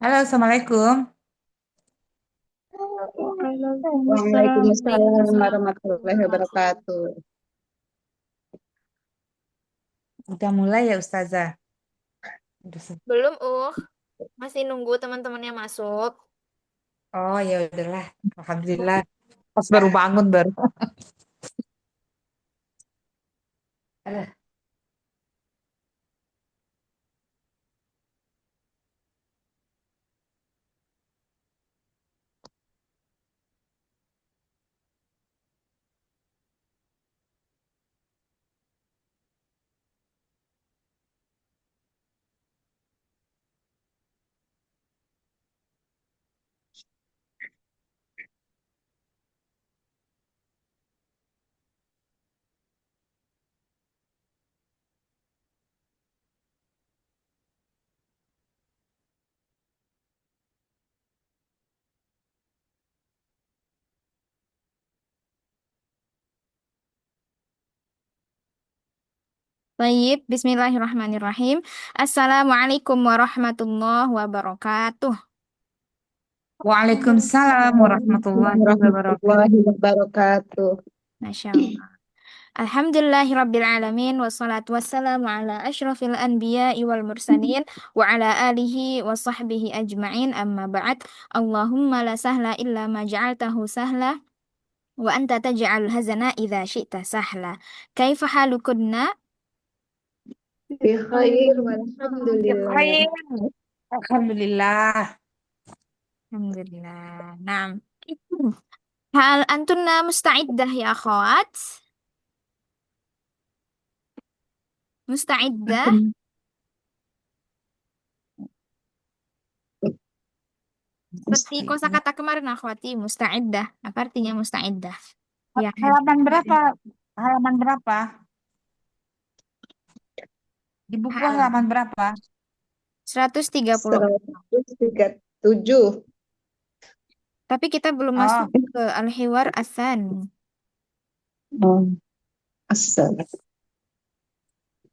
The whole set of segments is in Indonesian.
Halo, Assalamualaikum. Waalaikumsalam Waalaikumsalam warahmatullahi warahmatullahi wabarakatuh. Udah mulai ya, Ustazah? Udah Belum, masih nunggu teman-temannya masuk. Oh, ya udahlah. Alhamdulillah. Pas baru bangun baru. Aduh. Baik, Bismillahirrahmanirrahim. Assalamualaikum warahmatullahi wabarakatuh. Waalaikumsalam warahmatullahi wabarakatuh. Warahmatullahi wabarakatuh. Masya Allah. Alhamdulillahirrabbilalamin. Wassalatu wassalamu ala ashrafil anbiya'i wal mursalin. Wa ala alihi wa sahbihi ajma'in. Amma ba'd. Allahumma la sahla illa ma ja'altahu sahla. Wa anta taj'al hazana idha syi'ta sahla. Kaifa halukunna? Bi khair Ya, walhamdulillah. khair. Alhamdulillah. Alhamdulillah. Naam. Hal antunna musta'iddah ya akhwat? Musta'iddah? Antum Seperti Mustahil. kosakata kemarin akhwati, musta'iddah. Apa artinya musta'iddah? Ya, Halaman berapa? Halaman berapa? Di buku halaman halaman berapa? 130. 137. Tapi kita belum masuk Oh, ke al-hiwar asan. Oh, asal.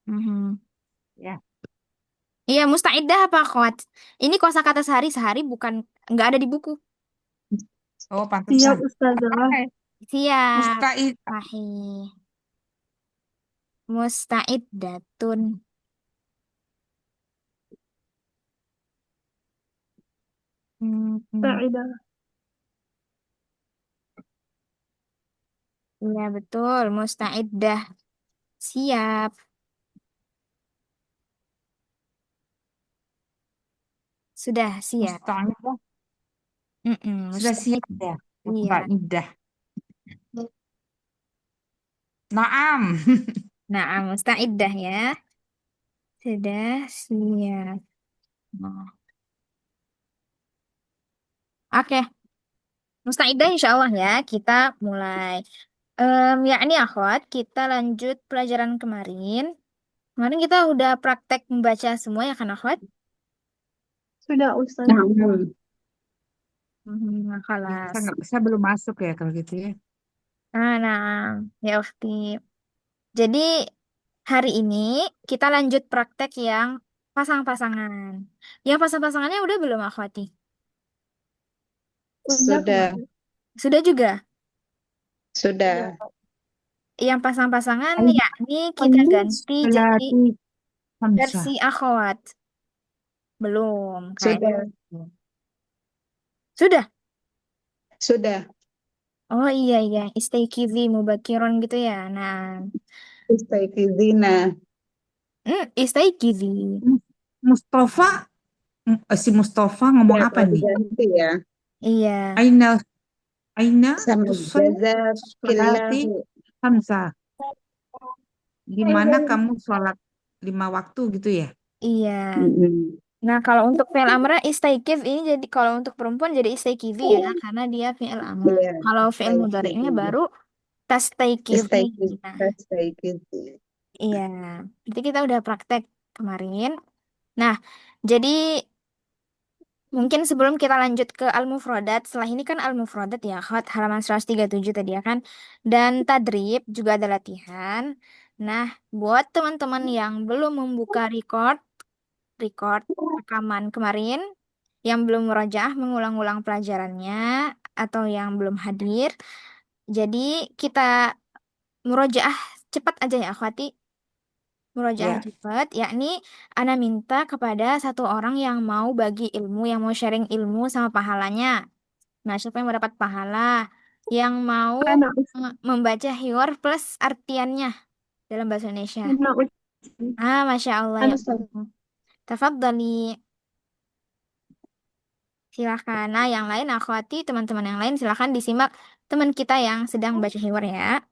Mhm. ya. Iya, musta'iddah apa akhwat? Ini kosakata sehari-sehari bukan nggak ada di buku. Oh, Siap pantesan. Ustazah. Apa? Siap. Mustahil. Sahih. Musta'iddatun. Hmm. Fa'idah. Iya, betul. Musta'iddah. Siap. Sudah siap. Mustahil. Sudah siap Musta'id. ya? Iya. Mustaidah. Naam. Nah, musta'iddah ya. Sudah siap. Nah, oke. Musta'iddah insya Allah ya. Kita mulai. Ya ini akhwat, kita lanjut pelajaran kemarin. Kemarin kita udah praktek membaca semua ya kan akhwat? Sudah Ustaz. Nah, Saya Kelas. nggak, saya belum masuk ya kalau gitu ya. Nah, ya Ukti. Jadi hari ini kita lanjut praktek yang pasang-pasangan. Yang pasang-pasangannya udah belum akhwati? sudah, Sudah juga. sudah. Yang pasang-pasangan Ain- yakni kita Ainun ganti jadi salati versi hamzah. akhwat. Belum kayaknya. Sudah, Sudah. sudah. Oh iya iya, istayqizi mubakiron gitu ya. Nah, Istaifizina. istayqizi. Mustafa, si Mustafa ngomong Ya, apa kalau nih? diganti ya. Iya. Aina, aina Sama tusalati jazakillahu. hamzah. di mana kamu sholat 5 waktu gitu ya? Iya. Mm-mm. Nah, kalau untuk fi'il amrnya istaikif ini jadi kalau untuk perempuan jadi istaikizi ya karena dia fi'il amr. Iya, Kalau fi'il mudhari'nya istaikizi. baru tastaikizi. Istaikizi. Nah, Istaikizi. iya. Jadi kita udah praktek kemarin. Nah, jadi mungkin sebelum kita lanjut ke al-mufradat, setelah ini kan al-mufradat ya, halaman 137 tadi ya kan. Dan tadrib juga ada latihan. Nah, buat teman-teman yang belum membuka record rekaman kemarin, yang belum murojaah mengulang-ulang pelajarannya, atau yang belum hadir, jadi kita murojaah cepat aja ya, akhwati. Murojaah Ya. cepat, yakni Ana minta kepada satu orang yang mau bagi ilmu, yang mau sharing ilmu sama pahalanya. Nah, siapa yang mendapat pahala? Yang mau Ana membaca hiwar plus artiannya dalam bahasa Indonesia. Ana Ah, Masya Allah ya. Ana Ustaz. Tafadhali. Silahkan. Nah, yang lain, akhwati, teman-teman yang lain, silahkan disimak teman kita yang sedang baca hiwar ya.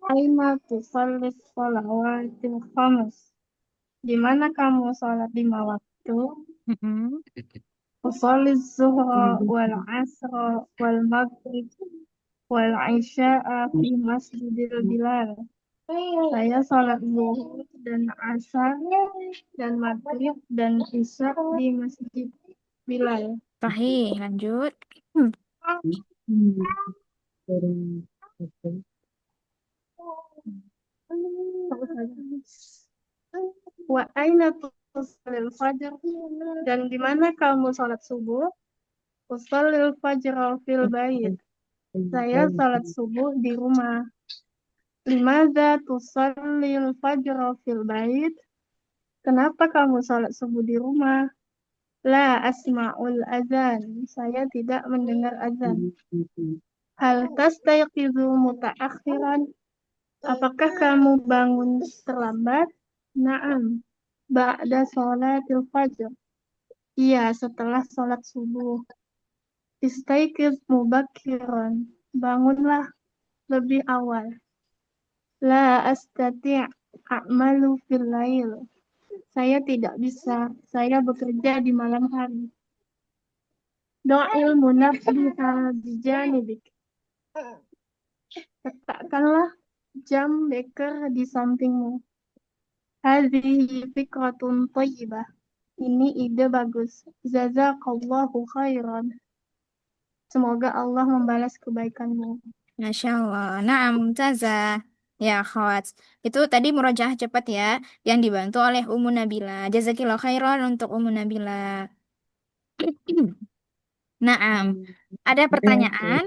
Aina tusallis shalawatil khams. Di mana kamu sholat 5 waktu? Mm-mm. Usolli zuhra wal asra wal maghrib wal isya'a fi masjidil Bilal. Saya sholat zuhur dan asar dan maghrib dan isya di masjid Bilal. Sahih, lanjut. Hmm. Wa aina tusallil fajr? Dan di mana kamu sholat subuh? Usallil fajr fil bait. Saya sholat subuh di rumah. Limadza tusallil fajr fil bait? Kenapa kamu sholat subuh di rumah? La asma'ul azan. Saya tidak mendengar azan. Hal tastayqizu muta'akhiran? Apakah kamu bangun terlambat? Naam. Ba'da sholatil fajr. Iya, setelah sholat subuh. Istaiqiz mubakiran. Bangunlah lebih awal. La astati' a'malu fil lail. Saya tidak bisa. Saya bekerja di malam hari. Do'il munabbiha bijanibik. Letakkanlah jam beker di sampingmu. Hadhihi fikratun thayyibah. Ini ide bagus. Jazakallahu khairan. Semoga Allah membalas kebaikanmu. Masya Allah. Naam, mumtazah. Ya, akhwat. Itu tadi murojaah cepat ya, yang dibantu oleh Ummu Nabila. Jazakillah khairan untuk Ummu Nabila. Naam. Ada pertanyaan?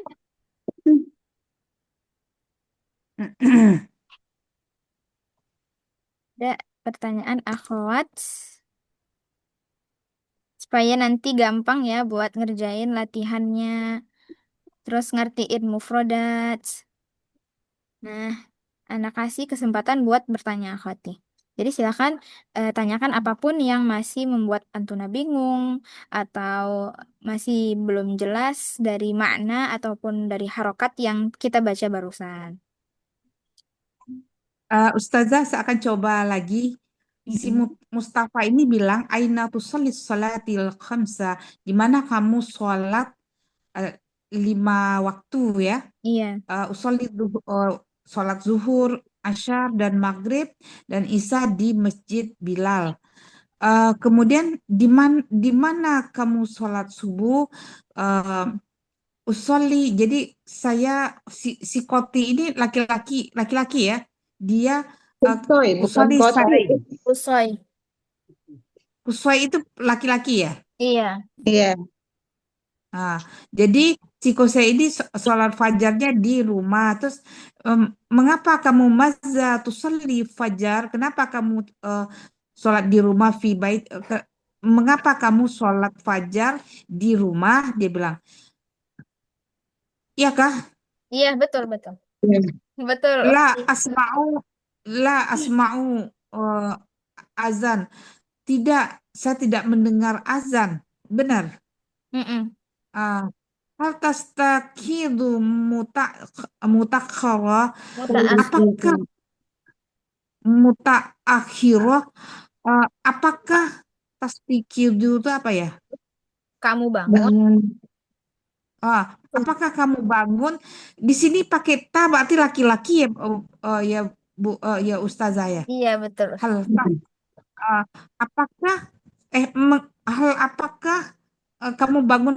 Ada pertanyaan akhwat? Supaya nanti gampang ya buat ngerjain latihannya. Terus ngertiin mufrodat. Nah, anak kasih kesempatan buat bertanya akhwati. Jadi silakan tanyakan apapun yang masih membuat Antuna bingung atau masih belum jelas dari makna ataupun dari harokat yang kita baca barusan. Ustazah, saya akan coba lagi. Si Mm-mm. Mustafa ini bilang, Aina tusallis salatil khamsa. Di mana kamu sholat eh, 5 waktu ya? Iya. Sholat zuhur, asyar, dan maghrib, dan isya di Masjid Bilal. Kemudian di mana kamu sholat subuh? Eh, Usolli. Jadi si Koti ini laki-laki ya. Dia Kusoy, bukan usolli kote. Usoy. kuswai itu laki-laki ya. Iya. Iya. Nah, jadi si Kusai ini sholat fajarnya di rumah. Terus mengapa kamu mazza tusalli fajar? Kenapa kamu sholat di rumah fi bait? Mengapa kamu sholat fajar di rumah? Dia bilang, iya kah? Iya, betul, betul. Iya. Betul. La Oke. asma'u, la asma'u eh, azan. Tidak, saya tidak mendengar azan. Benar. Mm-mm. Ah, hal tastakidu mutakhara. Muta'akh. Apakah mutaakhirah, apakah tasdiqidu itu apa ya? Kamu bangun. Bangun. Apakah kamu bangun? Di sini pakai ta berarti laki-laki ya, ya Bu, ya Ustazah ya. Iya, betul. Hal ta, uh, apakah hal apakah kamu bangun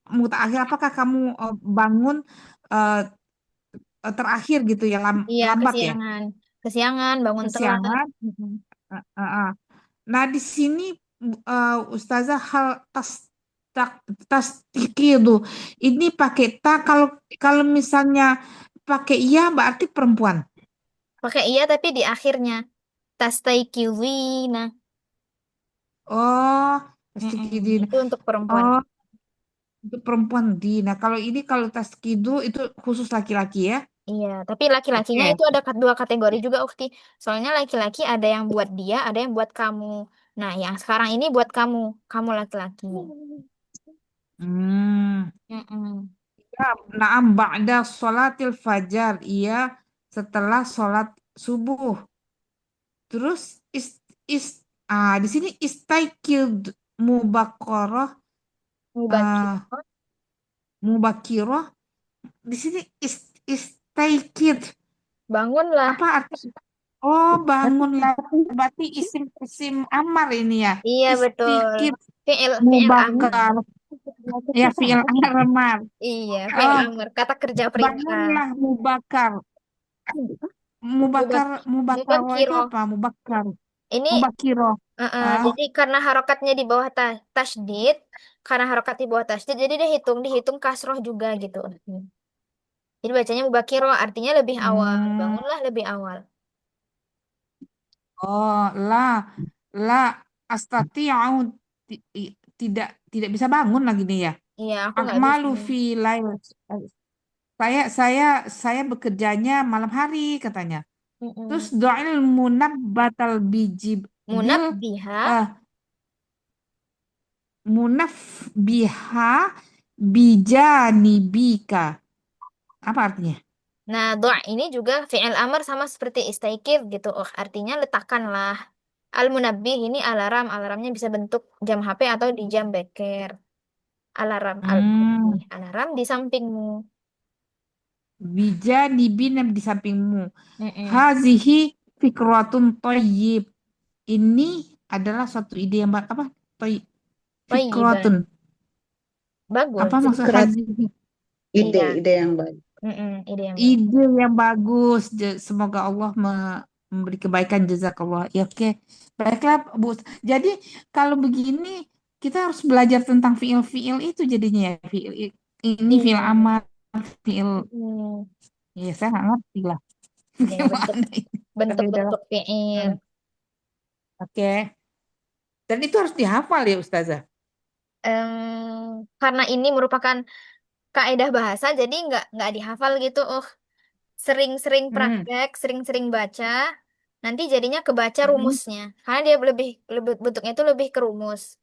mutaakhir? Apakah kamu bangun uh, terakhir gitu ya, Iya, lambat ya, kesiangan. Kesiangan, bangun telat. kesiangan? Mm-mm. Uh, uh, uh. Nah, di sini Ustazah, hal tasdiki itu ini pakai ta, kalau kalau misalnya pakai iya berarti perempuan. Pakai iya tapi di akhirnya. Tastaiqizina. Oh, Mm-mm. tasdiki. Itu untuk perempuan. Oh, itu perempuan di. Nah, kalau ini kalau tasdikidu itu khusus laki-laki ya. Iya, tapi laki-lakinya Oke. itu ada dua kategori juga, Ukti. Soalnya laki-laki ada yang buat dia, ada yang buat kamu. Nah, yang sekarang ini buat kamu. Kamu laki-laki. Hmm. Mm-mm. Ya, naam ba'da sholatil fajar. Iya, setelah sholat subuh. Terus is is di sini istaikid mubakoroh, Mubaki. ah mubakiroh. Di sini istaikid Bangunlah. apa artinya? Oh, bangunlah, berarti isim isim amar ini ya. Iya, betul. Istikid Fi'il amr. mubakar, ya fi'il amar. Iya, fi'il Oh, amr. Kata kerja perintah. bangunlah mubakar. Mubakar, Mubak, mubakaro itu mubakiro. apa? Mubakar, Ini mubakiro. Ah, jadi karena harokatnya di bawah tasdid, karena harokat di bawah tasdid, jadi dihitung kasroh juga gitu. Jadi bacanya mubakiro, artinya lebih awal. hmm. Bangunlah lebih awal. Oh, la astati'u, tidak tidak bisa bangun lagi nih ya. Iya, aku nggak bisa. A'malu fi lail. Saya bekerjanya malam hari katanya. Terus Mm-mm. do'il munabbatal biji bil, Munab biha. eh munaf biha bijanibika. Apa artinya? Nah, doa ini juga fi'il amr sama seperti istaikid gitu. Oh, artinya letakkanlah. Al-munabbih ini alarm. Alarmnya bisa bentuk jam HP atau di jam beker. Alarm. Hmm, Al-munabbih. Alarm di sampingmu. bijanibina di sampingmu. Mm-mm. Hazihi fikratun thayyib. Ini adalah suatu ide yang apa? Toy, Thayyiban. fikratun. Apa Bagus. maksud Fikrat, hazihi? Iya. ide yang baik. Mm-mm. Ide yang bagus. Ide yang bagus. Semoga Allah memberi kebaikan, jazakallah. Ya, oke. Baiklah, Bu. Jadi kalau begini kita harus belajar tentang fiil-fiil itu jadinya ya. Ini fiil Iya. amar, fiil. Mm. Ya, saya nggak ngerti lah. Ya, Gimana ini? Tapi udahlah. bentuk-bentuk fi'il. Hmm, oke. Dan itu harus dihafal ya, Ustazah. Karena ini merupakan kaidah bahasa, jadi nggak dihafal gitu. Oh, sering-sering Hmm. praktek, sering-sering baca, nanti jadinya kebaca Hmm. rumusnya. Karena dia lebih bentuknya itu lebih ke rumus.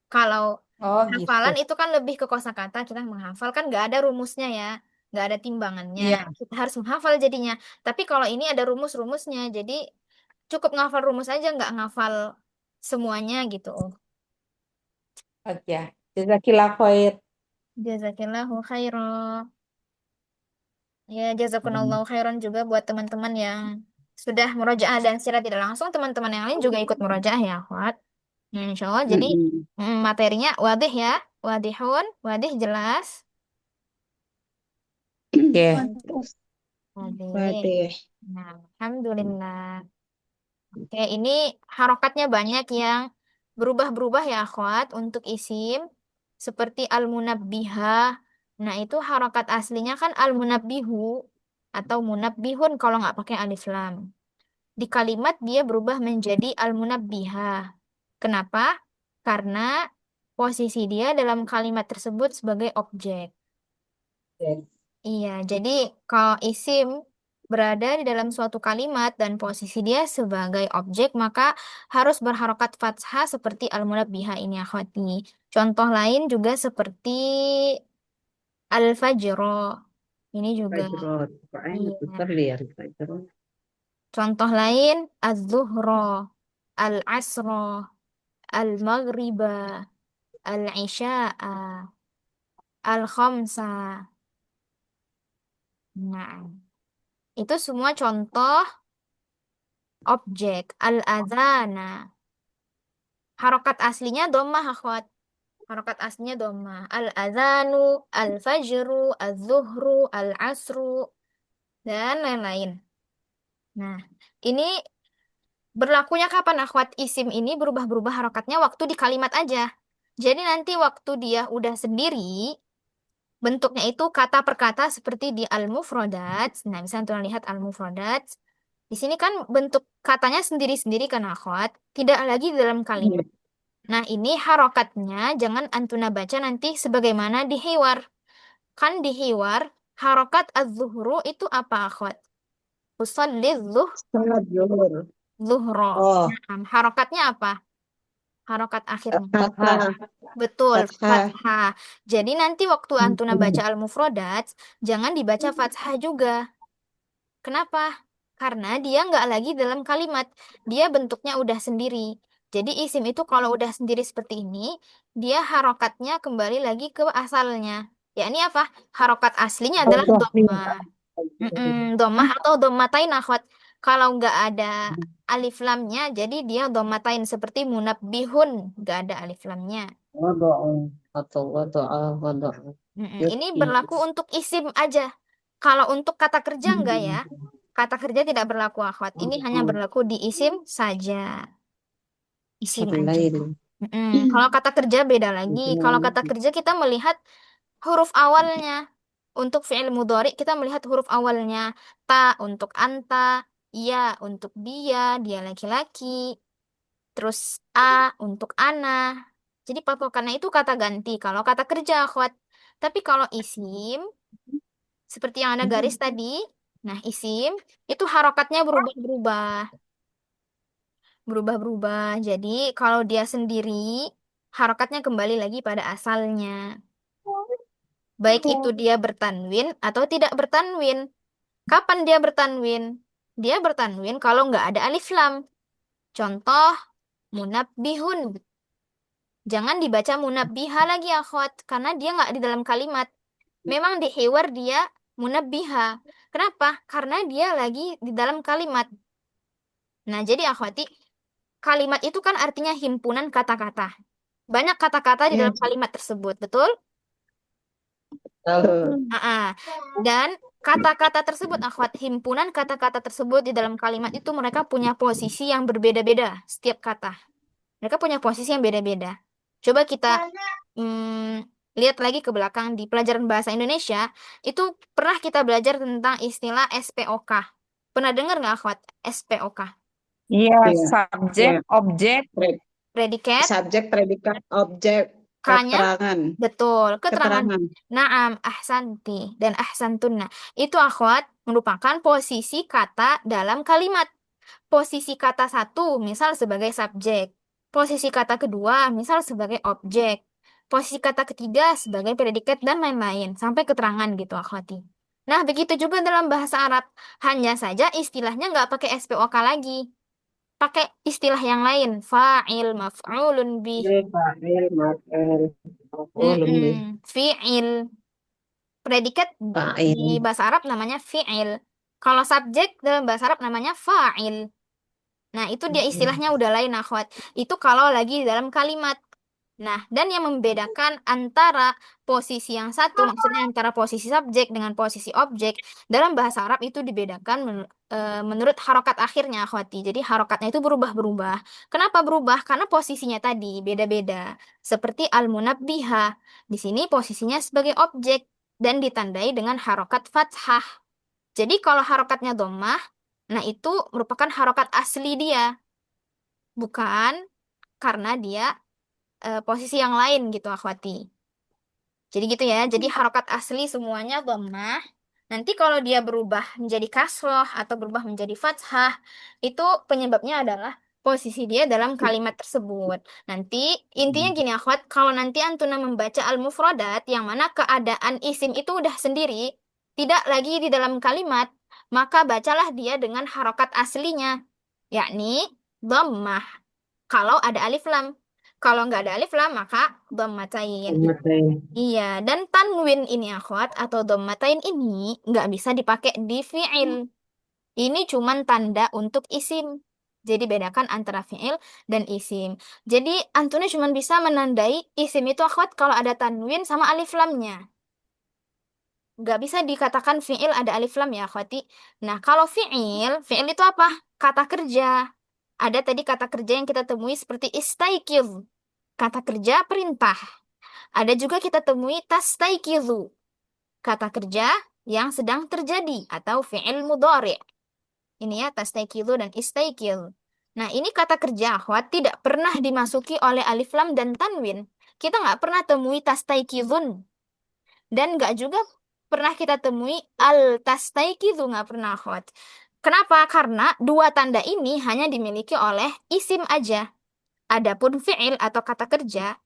Kalau Oh gitu. hafalan itu kan lebih ke kosakata, kita menghafal kan nggak ada rumusnya ya, nggak ada timbangannya. Iya. Kita harus menghafal jadinya. Tapi kalau ini ada rumus-rumusnya, jadi cukup ngafal rumus aja, nggak ngafal semuanya gitu. Oke. Jazakillah khair. Jazakillahu khairan. Ya, Hmm. jazakumullahu khairan juga buat teman-teman yang sudah murojaah dan secara tidak langsung teman-teman yang lain juga ikut murojaah ya, akhwat. Nah, insya Allah jadi Mm-mm. materinya wadih ya, wadihun, wadih jelas. Oke. Wadih. Waduh. Nah, alhamdulillah. Oke, ini harokatnya banyak yang berubah-berubah ya, akhwat, untuk isim seperti al-munabbihah. Nah, itu harokat aslinya kan al-munabbihu atau munabbihun kalau nggak pakai alif lam. Di kalimat dia berubah menjadi al-munabbihah. Kenapa? Karena posisi dia dalam kalimat tersebut sebagai objek. Iya, jadi kalau isim berada di dalam suatu kalimat dan posisi dia sebagai objek, maka harus berharokat fathah seperti al-munabbiha ini akhwati. Contoh lain juga seperti al-fajro. Ini juga. Fajrot. Pokoknya Iya. putar liar Fajrot. Contoh lain, az-zuhra, al-asra, al-maghriba, al-isya'a, al-khamsa. Nah, itu semua contoh objek. Al-adhana. Harokat aslinya dhammah, akhwat. Harokat aslinya dhammah. Al-adhanu, al-fajru, az-zuhru, al-asru, dan lain-lain. Nah, ini berlakunya kapan, akhwat? Isim ini berubah-berubah harokatnya waktu di kalimat aja. Jadi nanti waktu dia udah sendiri, bentuknya itu kata per kata seperti di al-mufradat. Nah, misalnya tuh lihat al-mufradat. Di sini kan bentuk katanya sendiri-sendiri kan, akhwat. Tidak lagi dalam kalimat. Nah, ini harokatnya jangan antuna baca nanti sebagaimana di hiwar. Kan di hiwar, harokat az-zuhru itu apa, akhwat? Usalli Salat zuhur. zuhro. Oh, Nah, harokatnya apa? Harokat akhirnya. fathah, Betul, fathah. fathah. Jadi nanti waktu antuna baca al-mufradat, jangan dibaca fathah juga. Kenapa? Karena dia nggak lagi dalam kalimat. Dia bentuknya udah sendiri. Jadi isim itu kalau udah sendiri seperti ini, dia harokatnya kembali lagi ke asalnya. Ya ini apa? Harokat aslinya adalah dhammah. Dhammah atau dhammatain, akhwat. Kalau nggak ada alif lamnya, jadi dia dhammatain seperti munabbihun, nggak ada alif lamnya. Wadu'u atau wadu'a wadu'u. Ini Yuki. berlaku untuk isim aja. Kalau untuk kata kerja enggak ya? Kata kerja tidak berlaku, akhwat. Ini hanya berlaku di isim saja. Isim aja. Al-lail. Kalau kata kerja beda lagi. Kalau kata kerja kita melihat huruf awalnya. Untuk fi'il mudhari kita melihat huruf awalnya. Ta untuk anta, ya untuk dia laki-laki. Terus a untuk ana. Jadi patokannya itu kata ganti. Kalau kata kerja, akhwat. Tapi kalau isim, seperti yang ada garis tadi, nah isim itu harokatnya berubah-berubah. Berubah-berubah. Jadi kalau dia sendiri, harokatnya kembali lagi pada asalnya. Baik itu dia bertanwin atau tidak bertanwin. Kapan dia bertanwin? Dia bertanwin kalau nggak ada alif lam. Contoh, munabbihun. Jangan dibaca munabbiha lagi, akhwat. Karena dia nggak di dalam kalimat. Memang di hiwar dia munabbiha. Kenapa? Karena dia lagi di dalam kalimat. Nah, jadi akhwati, kalimat itu kan artinya himpunan kata-kata. Banyak kata-kata di dalam kalimat tersebut, betul? Lalu, Dan kata-kata tersebut, akhwat, himpunan kata-kata tersebut di dalam kalimat itu mereka punya posisi yang berbeda-beda setiap kata. Mereka punya posisi yang beda-beda. Coba kita lihat lagi ke belakang di pelajaran bahasa Indonesia, itu pernah kita belajar tentang istilah SPOK. Pernah dengar nggak, akhwat, SPOK? Iya, Iya. subjek, Iya. objek, Predikat, Subjek, predikat, objek, K-nya, keterangan, betul, keterangan. keterangan. Naam, ahsanti, dan ahsantunna. Itu, akhwat, merupakan posisi kata dalam kalimat. Posisi kata satu, misal sebagai subjek. Posisi kata kedua, misal sebagai objek. Posisi kata ketiga sebagai predikat dan lain-lain. Sampai keterangan gitu, akhwati. Nah, begitu juga dalam bahasa Arab. Hanya saja istilahnya nggak pakai SPOK lagi. Pakai istilah yang lain. Fa'il, maf'ulun bih. Fa'il, maf'ul, maf'ulun bih. Fi'il. Predikat Fa'il. di bahasa Arab namanya fi'il. Kalau subjek dalam bahasa Arab namanya fa'il. Nah, itu dia istilahnya udah lain, akhwat. Itu kalau lagi di dalam kalimat. Nah, dan yang membedakan antara posisi yang satu, maksudnya antara posisi subjek dengan posisi objek, dalam bahasa Arab itu dibedakan menurut harokat akhirnya, akhwati. Jadi harokatnya itu berubah-berubah. Kenapa berubah? Karena posisinya tadi beda-beda. Seperti al-munabbiha. Di sini posisinya sebagai objek dan ditandai dengan harokat fathah. Jadi kalau harokatnya dhammah, nah itu merupakan harokat asli dia. Bukan karena dia posisi yang lain gitu, akhwati. Jadi gitu ya. Jadi harokat asli semuanya dhammah. Nanti kalau dia berubah menjadi kasroh atau berubah menjadi fathah, itu penyebabnya adalah posisi dia dalam kalimat tersebut. Nanti intinya gini, akhwat, kalau nanti antuna membaca al-mufradat yang mana keadaan isim itu udah sendiri, tidak lagi di dalam kalimat, maka bacalah dia dengan harokat aslinya, yakni dhammah. Kalau ada alif lam. Kalau nggak ada alif lam, maka dhammatain. Umatain. Iya, dan tanwin ini akhwat atau dhammatain ini nggak bisa dipakai di fi'il. Ini cuman tanda untuk isim. Jadi bedakan antara fi'il dan isim. Jadi antunnya cuman bisa menandai isim itu akhwat kalau ada tanwin sama alif lamnya. Nggak bisa dikatakan fi'il ada alif lam ya akhwati. Nah, kalau fi'il itu apa? Kata kerja. Ada tadi kata kerja yang kita temui seperti istaiqiz. Kata kerja perintah. Ada juga kita temui tastaiqizu. Kata kerja yang sedang terjadi atau fi'il mudhari'. Ini ya tastaiqizu dan istaiqiz. Nah, ini kata kerja akhwat tidak pernah dimasuki oleh alif lam dan tanwin. Kita nggak pernah temui tastaiqizun. Dan nggak juga pernah kita temui al-tastaiqizu, nggak pernah akhwat. Kenapa? Karena dua tanda ini hanya dimiliki oleh isim aja. Adapun fi'il atau kata kerja,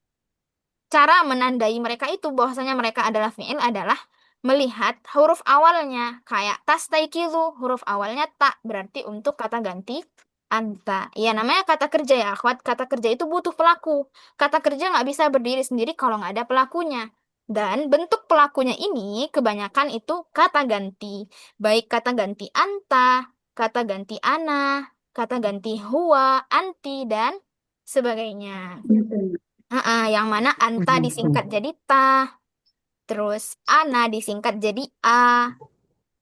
cara menandai mereka itu bahwasanya mereka adalah fi'il adalah melihat huruf awalnya. Kayak tastaiqizu, huruf awalnya tak, berarti untuk kata ganti anta. Ya namanya kata kerja ya akhwat. Kata kerja itu butuh pelaku. Kata kerja nggak bisa berdiri sendiri kalau nggak ada pelakunya. Dan bentuk pelakunya ini kebanyakan itu kata ganti. Baik kata ganti anta, kata ganti ana, kata ganti huwa, anti, dan sebagainya. Yang mana anta disingkat jadi ta, terus ana disingkat jadi a,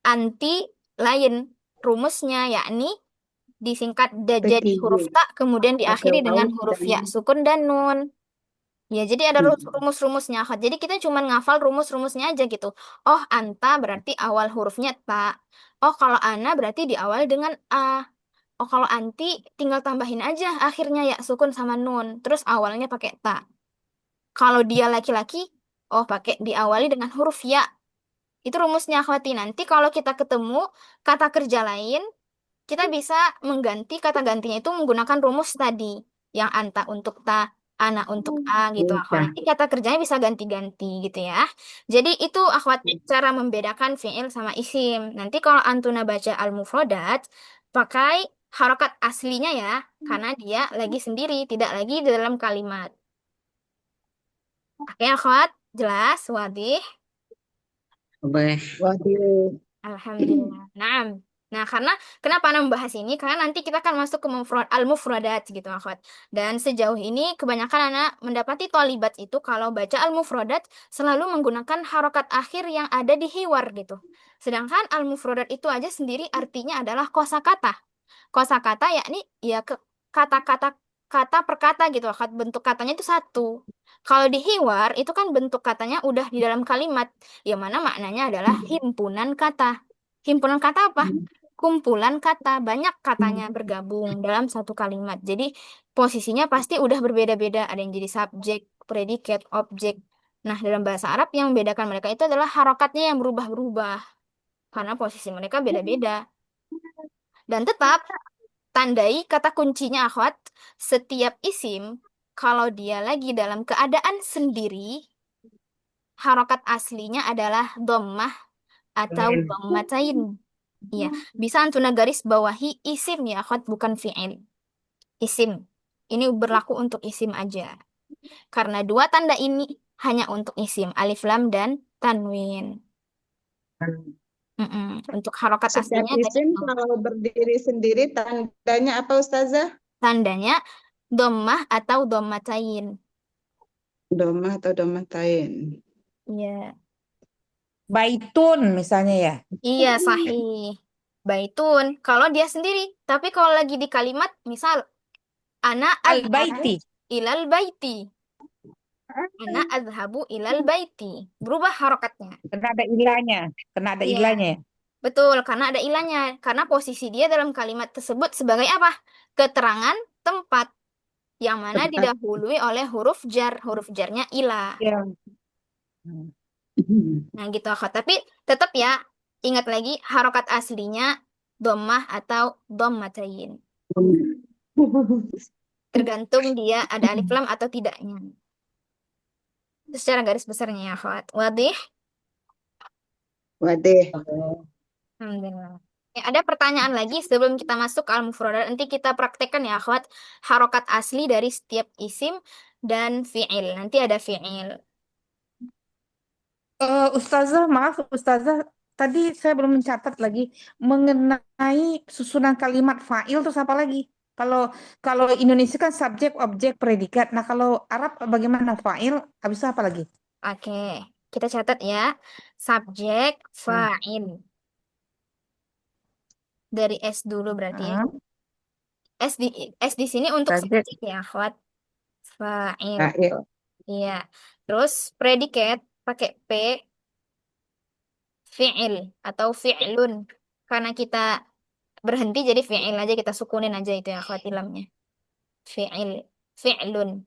anti lain rumusnya yakni disingkat jadi huruf P3. ta kemudian Pakai diakhiri dengan waw huruf ya dan sukun dan nun. Ya, jadi ada rumus-rumusnya. Jadi kita cuma ngafal rumus-rumusnya aja gitu. Oh, anta berarti awal hurufnya ta. Oh, kalau ana berarti diawali dengan a. Oh, kalau anti tinggal tambahin aja akhirnya ya sukun sama nun. Terus awalnya pakai ta. Kalau dia laki-laki, oh pakai diawali dengan huruf ya. Itu rumusnya akhwati. Nanti kalau kita ketemu kata kerja lain, kita bisa mengganti kata gantinya itu menggunakan rumus tadi. Yang anta untuk ta, ana untuk a gitu akhwat. bisa. Nanti kata kerjanya bisa ganti-ganti gitu ya. Jadi itu akhwat cara membedakan fi'il sama isim. Nanti kalau antuna baca al-mufradat, pakai harokat aslinya ya. Karena dia lagi sendiri, tidak lagi di dalam kalimat. Oke, akhwat, jelas, wadih. Boleh. Waduh. Alhamdulillah. Nah, karena kenapa Anda membahas ini? Karena nanti kita akan masuk ke al-mufradat gitu, akhwat. Dan sejauh ini kebanyakan anak mendapati tolibat itu kalau baca al-mufradat selalu menggunakan harokat akhir yang ada di hiwar gitu. Sedangkan al-mufradat itu aja sendiri artinya adalah kosakata. Kosakata yakni ya kata-kata kata per kata gitu, akhwat. Bentuk katanya itu satu. Kalau di hiwar itu kan bentuk katanya udah di dalam kalimat, yang mana maknanya adalah himpunan kata. Himpunan kata apa? Kumpulan kata, banyak katanya bergabung dalam satu kalimat. Jadi posisinya pasti udah berbeda-beda. Ada yang jadi subjek, predikat, objek. Nah, dalam bahasa Arab yang membedakan mereka itu adalah harokatnya yang berubah-berubah. Karena posisi mereka beda-beda. Dan tetap tandai kata kuncinya akhwat, setiap isim kalau dia lagi dalam keadaan sendiri, harokat aslinya adalah dhammah atau dhammatain. Iya, bisa antuna garis bawahi isim ya, akhwat, bukan fi'il. Isim. Ini berlaku untuk isim aja. Karena dua tanda ini hanya untuk isim, alif lam dan tanwin. Untuk harokat Setiap aslinya tadi isim kalau berdiri sendiri tandanya apa Ustazah? tandanya dhammah atau dhammatain. Domah atau domatain. Iya. Baitun misalnya ya. Iya, sahih. Baitun. Kalau dia sendiri. Tapi kalau lagi di kalimat, misal, ana azhabu Al-baiti. ilal baiti. Ana azhabu ilal baiti. Berubah harokatnya. Kena ada ilahnya. Kena ada Iya, ilahnya ya. betul. Karena ada ilahnya. Karena posisi dia dalam kalimat tersebut sebagai apa? Keterangan tempat. Yang mana Tepat. didahului oleh huruf jar. Huruf jarnya ilah. Ya. Nah, gitu, akhwat. Tapi tetap ya, ingat lagi harokat aslinya dhammah atau dhammatain. Tergantung dia ada alif lam atau tidaknya. Itu secara garis besarnya ya, akhwat. Wadih? Wadih. Alhamdulillah. Ada pertanyaan lagi sebelum kita masuk ke al-mufradat. Nanti kita praktekkan ya, akhwat, harokat asli dari setiap isim dan fi'il. Nanti ada fi'il. Ustazah, maaf Ustazah, tadi saya belum mencatat lagi mengenai susunan kalimat fa'il terus apa lagi? Kalau kalau Indonesia kan subjek, objek, predikat. Nah, kalau Arab bagaimana fa'il? Habis itu apa lagi? Oke, kita catat ya. Subjek, Hmm. fa'il. Dari S dulu berarti ya. Ah, S di sini untuk subjek, subjek ya, akhwat. Fa'il. fa'il. Iya. Terus predikat pakai P, fi'il atau fi'lun. Karena kita berhenti jadi fi'il aja, kita sukunin aja itu ya, akhwat ilamnya. Fi'il, fi'lun.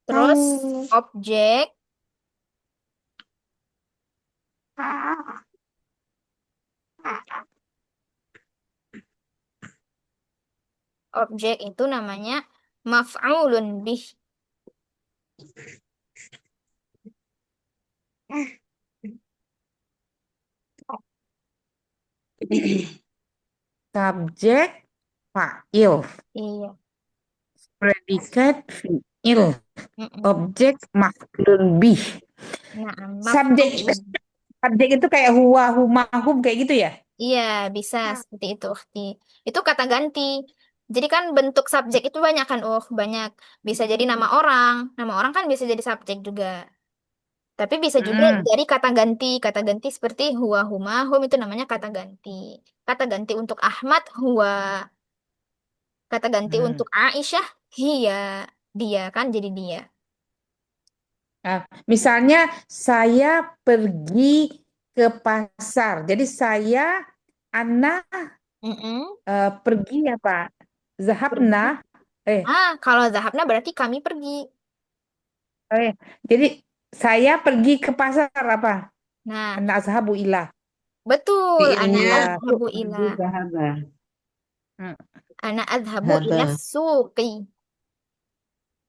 Terus objek, objek itu namanya maf'ulun bih. Subjek, fa'il. Iya. Predikat, fi'il. Mm-mm. Objek, maf'ulun bih. Nah, Subjek, maf'ulun. subjek itu kayak huwa, huma, hum kayak gitu ya? Iya, bisa seperti itu, Ukhti. Itu kata ganti. Jadi kan bentuk subjek itu banyak kan, banyak. Bisa jadi nama orang. Nama orang kan bisa jadi subjek juga. Tapi bisa juga Mm-mm. jadi kata ganti. Kata ganti seperti huwa, huma, hum itu namanya kata ganti. Kata ganti untuk Ahmad, huwa. Kata ganti Hmm. untuk Aisyah, hiya. Dia kan jadi dia. Nah, misalnya saya pergi ke pasar. Jadi saya anak Mm-mm. pergi apa? Zahabna. Pergi. Eh, Kalau zahabna berarti kami pergi. eh. Jadi saya pergi ke pasar apa? Nah, Anak zahabu ilah. betul. Ana Fiilnya Iya. azhabu ila. pergi zahaba. Hmm, Ana azhabu ila Zahaba. suqi.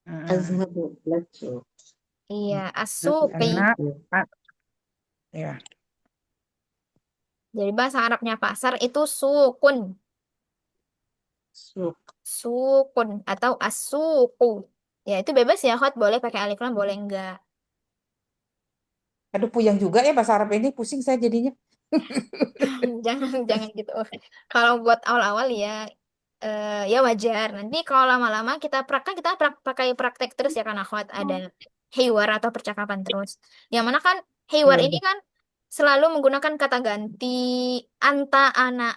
hmm. Azhabu lacu. Iya, Nanti asuqi. Anak, itu ya. Jadi bahasa Arabnya pasar itu sukun. suk. Sukun atau asuku. Ya, itu bebas ya, Khot. Boleh pakai alif lam, boleh enggak. Aduh, puyeng juga ya bahasa Arab ini. Pusing saya jadinya. Jangan jangan gitu. Kalau buat awal-awal ya ya wajar. Nanti kalau lama-lama kita pakai praktek terus ya kan akhwat, ada hiwar atau percakapan terus. Yang mana kan hiwar Ya ini udah. kan selalu menggunakan kata ganti anta ana.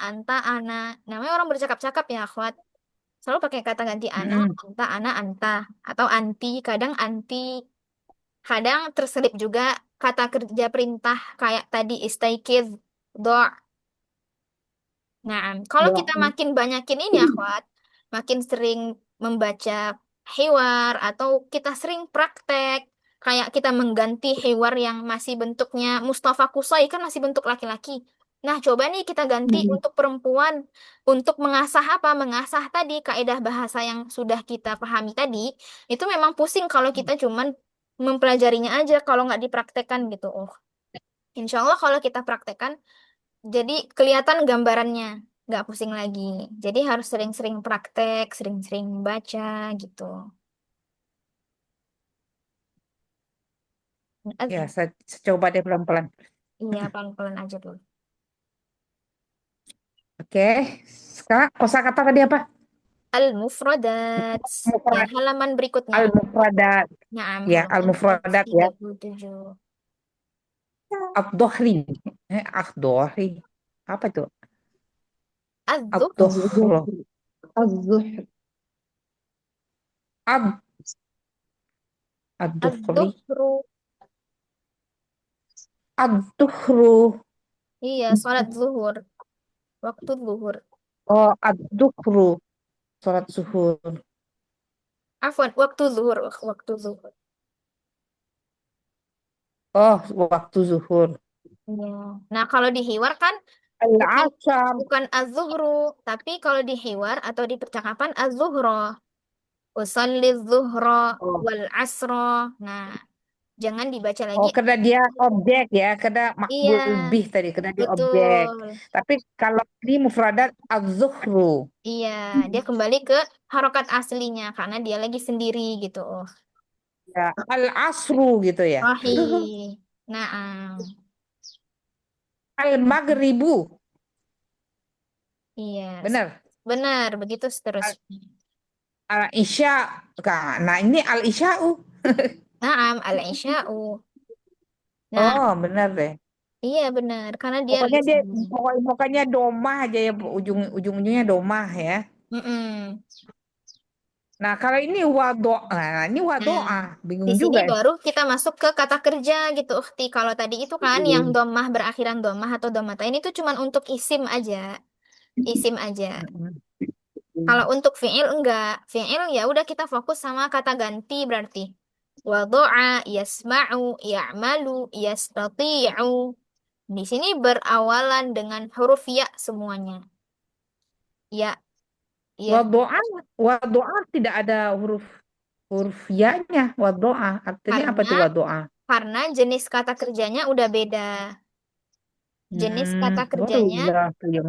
Namanya orang bercakap-cakap ya akhwat. Selalu pakai kata ganti Mm-mm. ana, anta atau anti, kadang anti, kadang terselip juga kata kerja perintah kayak tadi istaikid, do. Nah, kalau kita Doa. makin banyakin ini, akhwat, makin sering membaca hiwar atau kita sering praktek, kayak kita mengganti hiwar yang masih bentuknya Mustafa Kusai kan masih bentuk laki-laki. Nah, coba nih kita ganti untuk perempuan, untuk mengasah apa? Mengasah tadi kaidah bahasa yang sudah kita pahami tadi, itu memang pusing kalau kita cuman mempelajarinya aja, kalau nggak dipraktekkan gitu. Insya Allah kalau kita praktekkan jadi kelihatan gambarannya, nggak pusing lagi. Jadi harus sering-sering praktek, sering-sering baca gitu. Ya, saya coba deh pelan-pelan. Iya, pelan-pelan aja dulu. Oke. Sekarang kosakata tadi apa? Al-mufradat. Ya, Mufrad. halaman berikutnya. Al-mufradat. Naam, Ya, halaman al-mufradat ya. 137. Ad-Dohri. Ad-Dohri. Apa itu? Az-zuhr. Ad-Dohro. الظهر الظهر Ad, Ad-Dohri. Az-zuhru. Ad-Duhru. Iya, sholat zuhur. Waktu zuhur. Oh, Ad-Duhru. Sholat zuhur. Afwan, waktu zuhur. Waktu zuhur. Oh, waktu zuhur. Iya. Nah, kalau di hiwar kan bukan Al-Asar. bukan az-zuhru, tapi kalau di hiwar atau di percakapan az-zuhro. Usolli zuhra Oh, wal asra. Nah, jangan dibaca lagi. oh, karena dia objek ya, karena Iya, makbul bih tadi, karena dia objek. betul. Tapi kalau ini mufradat az-zuhru, Iya, dia kembali ke harokat aslinya karena dia lagi sendiri gitu. ya al-asru gitu ya. Sahih. Nah, Al-maghribu, iya, benar. benar begitu seterusnya. Al-isya, nah ini al-isya'u. Naam, al-isya'u. Nah, Oh, benar deh. iya benar karena dia Pokoknya lagi dia sendiri. pokoknya domah aja ya, ujungnya domah ya. Mm-mm. Nah, kalau ini nah ini Nah, di bingung sini juga ya. baru kita masuk ke kata kerja gitu, Ukhti. Kalau tadi itu kan yang domah berakhiran domah atau domatain itu cuman untuk isim aja. Isim aja. Mm-mm. Kalau untuk fi'il enggak. Fi'il ya udah kita fokus sama kata ganti berarti. Wadu'a, yasma'u, ya'malu, yastati'u. Di sini berawalan dengan huruf ya semuanya. Ya, ya. Wadoa, wadoa tidak ada huruf huruf ya-nya. Wadoa, artinya apa Karena itu wadoa? karena jenis kata kerjanya udah beda. Jenis kata Baru kerjanya, ya tuh yang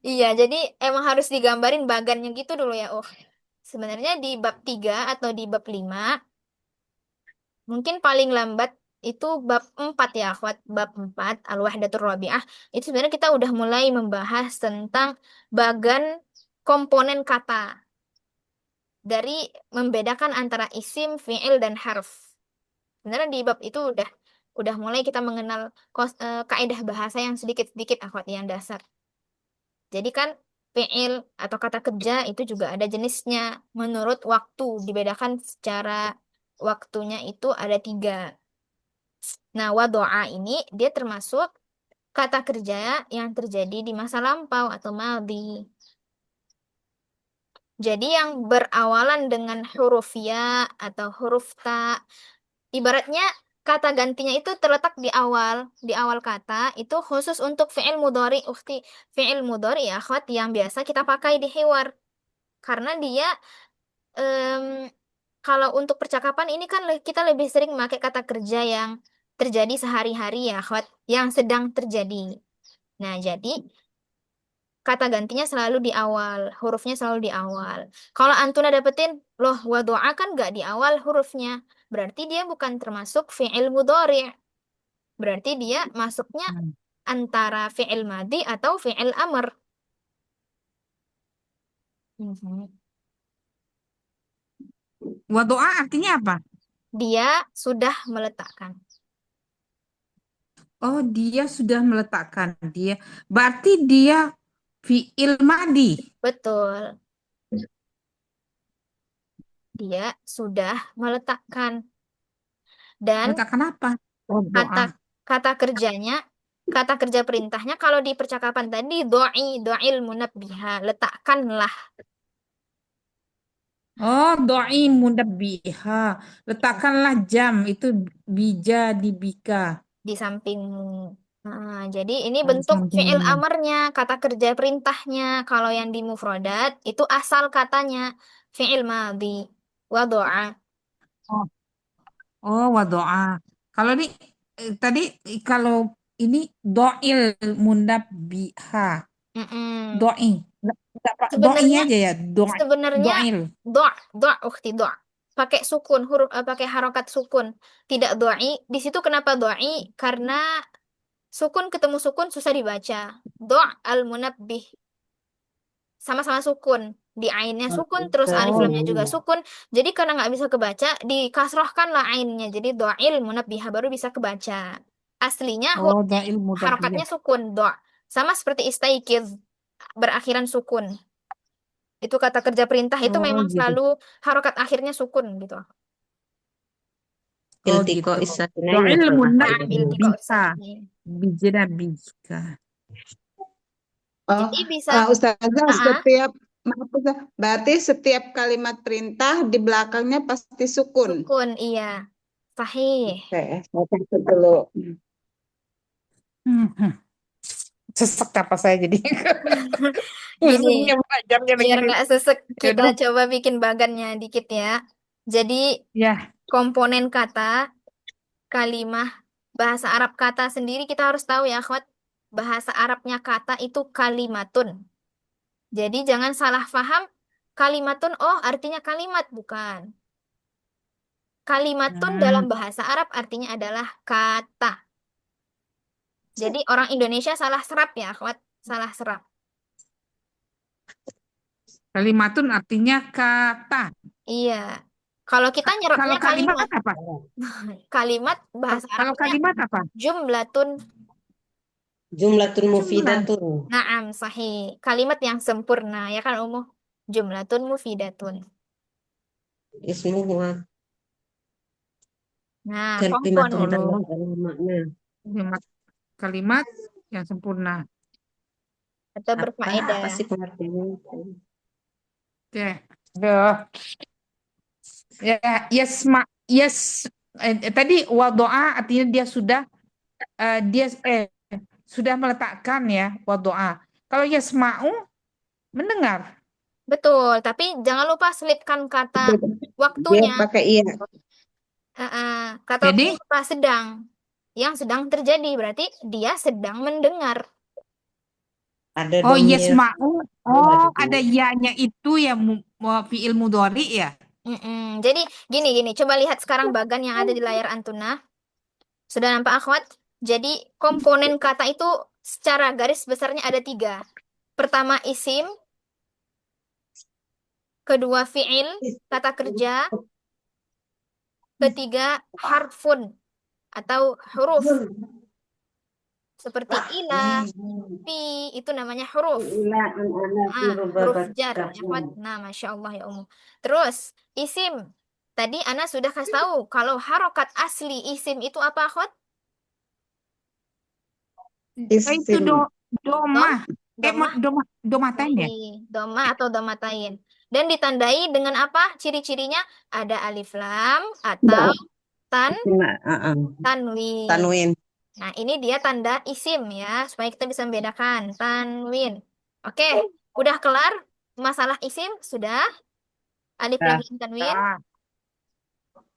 iya, jadi emang harus digambarin bagannya gitu dulu ya. Oh, sebenarnya di bab 3 atau di bab 5 mungkin paling lambat itu bab 4 ya, akhwat. Bab 4 Al-Wahdatur Rabi'ah, itu sebenarnya kita udah mulai membahas tentang bagan komponen kata dari membedakan antara isim, fi'il, dan harf. Sebenarnya di bab itu udah mulai kita mengenal kaidah bahasa yang sedikit-sedikit akhwat yang dasar. Jadi kan fi'il atau kata kerja itu juga ada jenisnya menurut waktu. Dibedakan secara waktunya itu ada 3. Nah, wado'a ini dia termasuk kata kerja yang terjadi di masa lampau atau maldi. Jadi yang berawalan dengan huruf ya atau huruf ta, ibaratnya kata gantinya itu terletak di awal kata, itu khusus untuk fi'il mudhari, ukhti. Fi'il mudhari ya, akhwat, yang biasa kita pakai di hiwar. Karena dia, em, kalau untuk percakapan ini kan kita lebih sering memakai kata kerja yang terjadi sehari-hari ya, akhwat, yang sedang terjadi. Nah, jadi kata gantinya selalu di awal, hurufnya selalu di awal. Kalau Antuna dapetin, loh, wa doa kan gak di awal hurufnya. Berarti dia bukan termasuk fi'il mudhari. Berarti dia masuknya Hmm. antara fi'il madi atau fi'il amr. Mhm. wadoa artinya apa? Dia sudah meletakkan. Oh, dia sudah meletakkan dia. Berarti dia fiil madi. Betul, dia sudah meletakkan. Dan Meletakkan apa? Oh, kata doa. kata kerjanya, kata kerja perintahnya kalau di percakapan tadi do'il munabbiha, letakkanlah Oh, doi mudabbiha. Letakkanlah jam itu bija di bika. di sampingmu. Nah, jadi ini Oh, di bentuk fi'il sampingmu. amarnya, kata kerja perintahnya. Kalau yang di mufradat itu asal katanya fi'il madhi wa do'a. Oh, oh, wadoa. Kalau ini tadi kalau ini doil mudabbiha. Mm-mm. Doi. Nggak, Pak. Doi Sebenarnya aja ya. sebenarnya Doil. ukhti pakai sukun huruf pakai harokat sukun, tidak do'i. Di situ kenapa do'i? Karena sukun ketemu sukun susah dibaca. Al munabbih sama-sama sukun, di ainnya sukun terus alif Oh, lamnya juga sukun, jadi karena nggak bisa kebaca dikasrohkan lah ainnya, jadi do'il munabbiha baru bisa kebaca. Aslinya oh, doil harokatnya mudabbiha. sukun sama seperti istaikiz berakhiran sukun. Itu kata kerja perintah itu Oh, memang gitu. selalu harokat akhirnya sukun gitu. Oh, Iltiko gitu. isakinain ya Doil kalau bahasa Naam iltiqa Indonesia. mudabbiha. usakin. Bijena bika. Oh, Jadi bisa Ustazah, ah maaf Ustazah, berarti setiap kalimat perintah di belakangnya pasti sukun. sukun, iya, sahih. Oke, saya catat dulu. Hmm. sesek apa saya jadi Gini, pusingnya belajarnya biar begini. nggak sesek, kita Aduh, coba bikin bagannya dikit ya. Jadi, ya. komponen kata, kalimah, bahasa Arab kata sendiri kita harus tahu ya, akhwat. Bahasa Arabnya kata itu kalimatun. Jadi, jangan salah paham. Kalimatun, oh artinya kalimat, bukan. Kalimatun dalam Hmm, bahasa Arab artinya adalah kata. Jadi, orang Indonesia salah serap ya, akhwat. Salah serap. kalimatun artinya kata. Iya. Kalau kita nyerapnya Kalau kalimat kalimat. apa? Kalimat bahasa Kalau Arabnya kalimat apa? jumlatun. Jumlatun Jumlah. mufidatun. Naam, sahih. Kalimat yang sempurna, ya kan umuh. Jumlatun mufidatun. Ismuhu Nah, kalimatun komponen. Oh, dalam makna. kalimat kalimat yang sempurna. Atau Apa berfaedah. sih pengertiannya? Oke. Aduh. Ya, tadi wadoa artinya dia sudah dia sudah meletakkan ya wadoa. Kalau yasma'u mendengar. Betul, tapi jangan lupa selipkan kata Dia waktunya. pakai iya. Kata waktunya Jadi, kata sedang. Yang sedang terjadi, berarti dia sedang mendengar. Ada oh domir. yasma'u, Ada oh ada domir. ya-nya itu ya fi'il mudhari ya. Jadi gini, coba lihat sekarang bagan yang ada di layar Antuna. Sudah nampak akhwat? Jadi komponen kata itu secara garis besarnya ada tiga. Pertama isim, kedua fi'il, kata kerja, ketiga harfun atau huruf. Seperti ila, fi, itu namanya huruf. Ila an ana fi Huruf rubabat jar, ya akhwat. kafun. Nah, Masya Allah ya Ummu. Terus, isim. Tadi Ana sudah kasih tahu kalau harokat asli isim itu apa akhwat? Itu Isim. Dom, doma. domah, Domatanya. doma atau domatain. Dan ditandai dengan apa? Ciri-cirinya ada alif lam atau tan Nah, tanwin. tanwin. Nah, ini dia tanda isim ya, supaya kita bisa membedakan tanwin. Oke, udah kelar masalah isim? Sudah? Alif lam Nah, dan tanwin? Ah,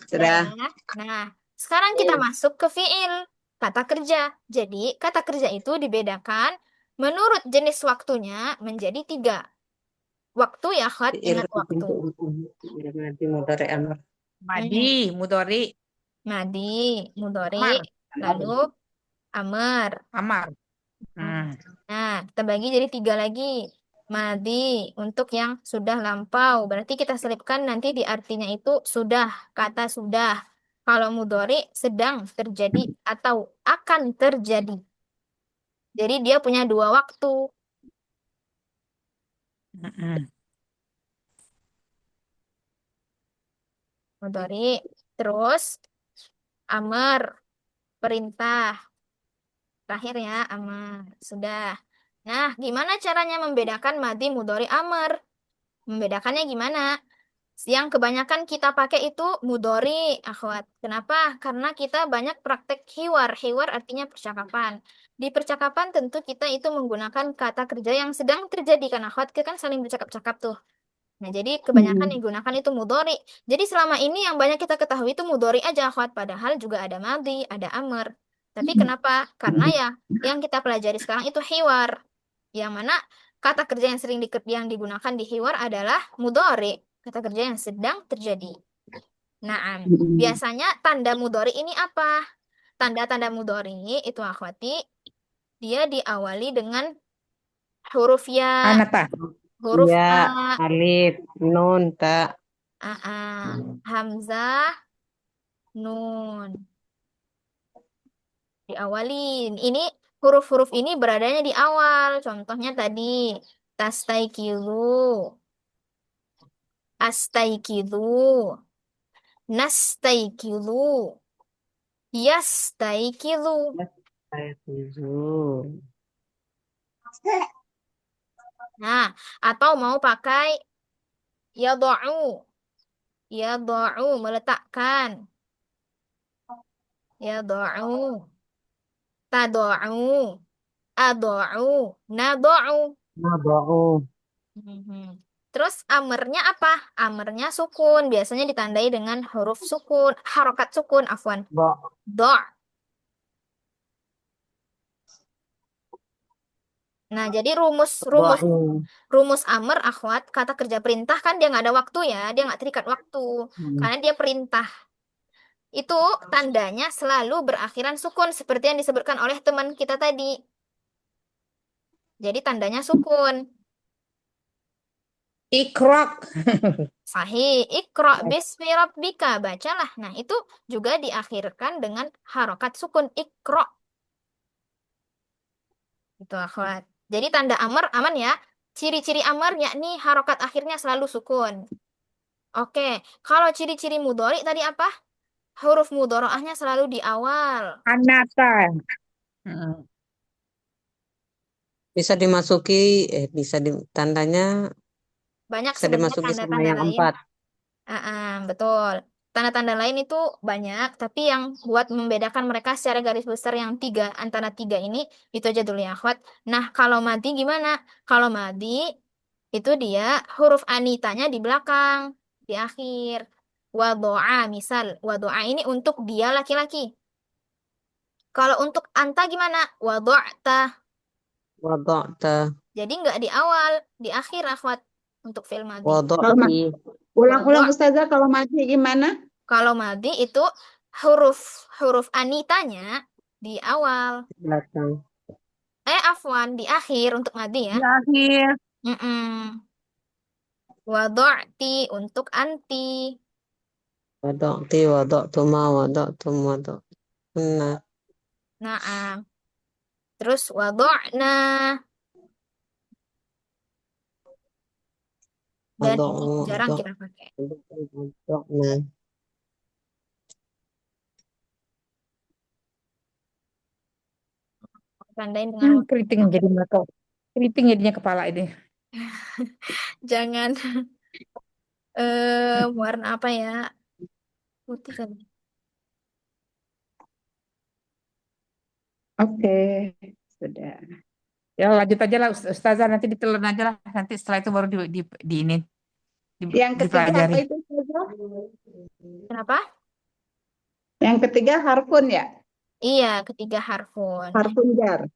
Sudah ya. sudah. Nah, sekarang kita masuk ke fiil, kata kerja. Jadi, kata kerja itu dibedakan menurut jenis waktunya menjadi tiga. Waktu ya, Khat, Fi'il ingat waktu. nanti mudhari amr. madi, Hmm. mudhari, Madi, mudhari, amar, lalu amar. amar. Hmm. Hmm. Nah, kita bagi jadi tiga lagi. Madi untuk yang sudah lampau. Berarti kita selipkan nanti di artinya itu sudah, kata sudah. Kalau mudhari sedang terjadi atau akan terjadi. Jadi dia punya dua waktu. Mm-mm. Mudhari. Terus amar, perintah. Terakhir ya, amar. Sudah. Nah, gimana caranya membedakan madi, mudhari, amar? Membedakannya gimana? Yang kebanyakan kita pakai itu mudori, akhwat. Kenapa? Karena kita banyak praktek hiwar. Hiwar artinya percakapan. Di percakapan tentu kita itu menggunakan kata kerja yang sedang terjadi. Kan akhwat, kita kan saling bercakap-cakap tuh. Nah, jadi kebanyakan yang digunakan itu mudori. Jadi selama ini yang banyak kita ketahui itu mudori aja, akhwat. Padahal juga ada madi, ada amr. Tapi kenapa? Karena ya yang kita pelajari sekarang itu hiwar. Yang mana kata kerja yang sering yang digunakan di hiwar adalah mudori. Kata kerja yang sedang terjadi. Naam. Biasanya tanda mudori ini apa? Tanda-tanda mudori itu akhwati, dia diawali dengan huruf ya, Anata. huruf Ya, a, alif, nun, ta. hamzah, nun. Diawalin. Ini huruf-huruf ini beradanya di awal. Contohnya tadi tastaikilu, astaikilu, nastaikilu, yastaikilu. Saya tujuh. Nah, atau mau pakai yada'u. Yada'u, meletakkan. Yada'u. Tada'u. Ado'u, nado'u. Nado'u. Mhm. Terus amernya apa? Amernya sukun. Biasanya ditandai dengan huruf sukun, harokat sukun, afwan. Do. Do'. Nah, jadi rumus rumus Do'in. rumus amr akhwat, kata kerja perintah kan dia nggak ada waktu ya, dia nggak terikat waktu Hmm. karena dia perintah. Itu tandanya selalu berakhiran sukun seperti yang disebutkan oleh teman kita tadi. Jadi tandanya sukun. Ikrok. Sahih, Iqra bismi rabbika, bacalah. Nah, itu juga diakhirkan dengan harokat sukun, Iqra. Itu akhwat. Jadi tanda amar aman ya. Ciri-ciri amar yakni harokat akhirnya selalu sukun. Oke, kalau ciri-ciri mudhari tadi apa? Huruf mudhoroahnya selalu di awal. Anata. Mm. Bisa dimasuki, bisa tandanya Banyak bisa sebenarnya dimasuki sama tanda-tanda yang lain. 4. Betul. Tanda-tanda lain itu banyak, tapi yang buat membedakan mereka secara garis besar yang tiga, antara tiga ini, itu aja dulu ya, akhwat. Nah, kalau madi gimana? Kalau madi, itu dia huruf anitanya di belakang, di akhir. Wado'a, misal. Wado'a ini untuk dia laki-laki. Kalau untuk anta gimana? Wado'ta. Wado'ta. Jadi nggak di awal, di akhir, akhwat. Untuk fi'il madi. Kalau Wado'ti. ulang-ulang Wado'. Ustazah, kalau mati gimana? Kalau madi itu huruf huruf anitanya di awal. Belakang. Afwan di akhir untuk madi ya. Di akhir. Mm-mm. Wado'ti untuk anti. Wado'ti, wado'tuma, wado'tum, wado'tunna. Nah, terus wado'na dan ini Wado'u, jarang kita pakai. wado'na. Tandain dengan waktu. Keriting jadi mata. Keriting jadinya kepala ini. Jangan warna apa ya? Putih kan. Oke, sudah. Ya lanjut aja lah Ustazah, nanti ditelan aja lah. Nanti setelah itu baru di ini Yang ketiga dipelajari. apa itu Ustazah? Kenapa? Yang ketiga harfun ya? Iya, ketiga harfun. Harfun jar.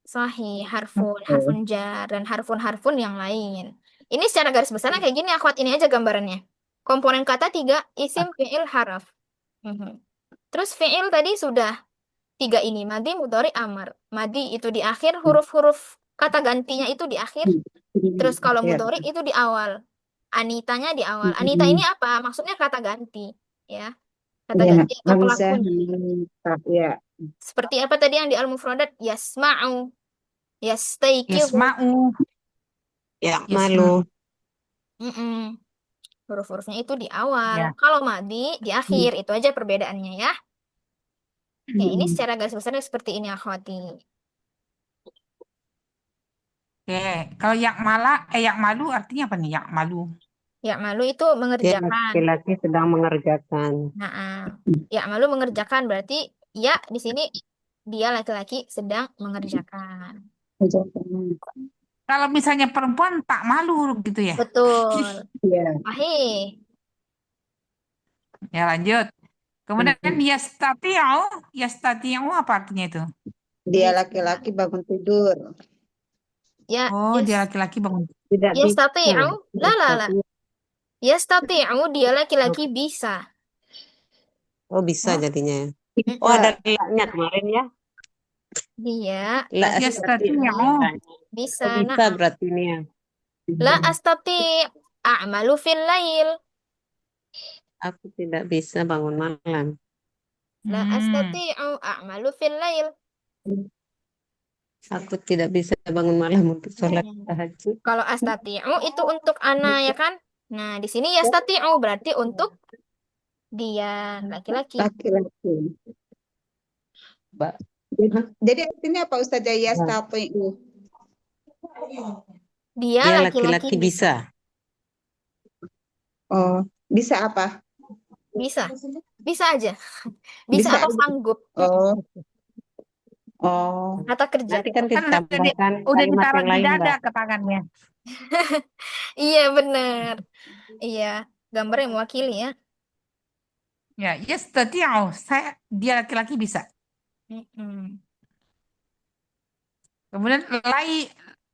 Sahih, harfun, Oke. harfun jar, dan harfun-harfun yang lain. Ini secara garis besarnya kayak gini, akhwat, ini aja gambarannya. Komponen kata tiga, isim, fi'il, haraf. Mhm. Terus fi'il tadi sudah tiga ini, madi, mudhari, amar. Madi itu di akhir, huruf-huruf kata gantinya itu di akhir. Terus kalau Ya. mudhari itu di awal. Anitanya di awal. Anita ini apa? Maksudnya kata ganti. Ya, kata Ya, ganti atau Hamzah. pelakunya. Ya. Seperti apa tadi yang di al-mufradat? Yasma'u, yastaiqizu. Yasma'u. Ya, Yasma. malu. Mm-mm. Huruf-hurufnya itu di awal. Ya. Kalau madi di akhir. Itu aja perbedaannya ya. Ya, ini secara garis besarnya seperti ini, akhwati. Oke. Kalau yang malu artinya apa nih? Yang malu. Ya, malu itu Dia mengerjakan. laki-laki sedang mengerjakan. Ya, malu mengerjakan berarti ya di sini dia laki-laki sedang mengerjakan. Kalau misalnya perempuan tak malu gitu ya. Betul. Ya. Ahih. Ya lanjut. Kemudian yastati'u apa artinya itu? Dia Bisa. laki-laki bangun tidur. Ya, Oh, dia laki-laki bangun. Tidak bisa. yastati'u. La. Yastati'. Yastati'u dia laki-laki bisa. Oh, bisa Oh, jadinya. Mm-mm. Oh, ada laknya kemarin ya. Dia La laki-laki yastati'u. bisa. Oh, bisa berarti ini ya. La astati' a'malu fil lail. Aku tidak bisa bangun malam. La Hmm. astati'u a'malu fil lail. Aku tidak bisa bangun malam untuk sholat Hmm. tahajud. Kalau astati'u itu untuk ana ya kan? Nah, di sini yastati'u berarti untuk dia laki-laki. Laki-laki. Mbak. Jadi artinya apa Ustazah yastati'u? Dia Dia laki-laki laki-laki bisa. Oh, bisa apa? Bisa. Bisa aja. Bisa Bisa atau aja. sanggup. Oh, Oh, Kata kerja. Nanti kan Kan ditambahkan udah kalimat ditaruh yang di lain, dada Mbak. ke tangannya. Iya bener. Iya, gambar yang mewakili ya. Ya, yastati'u. Dia laki-laki bisa. Mm-mm. Kemudian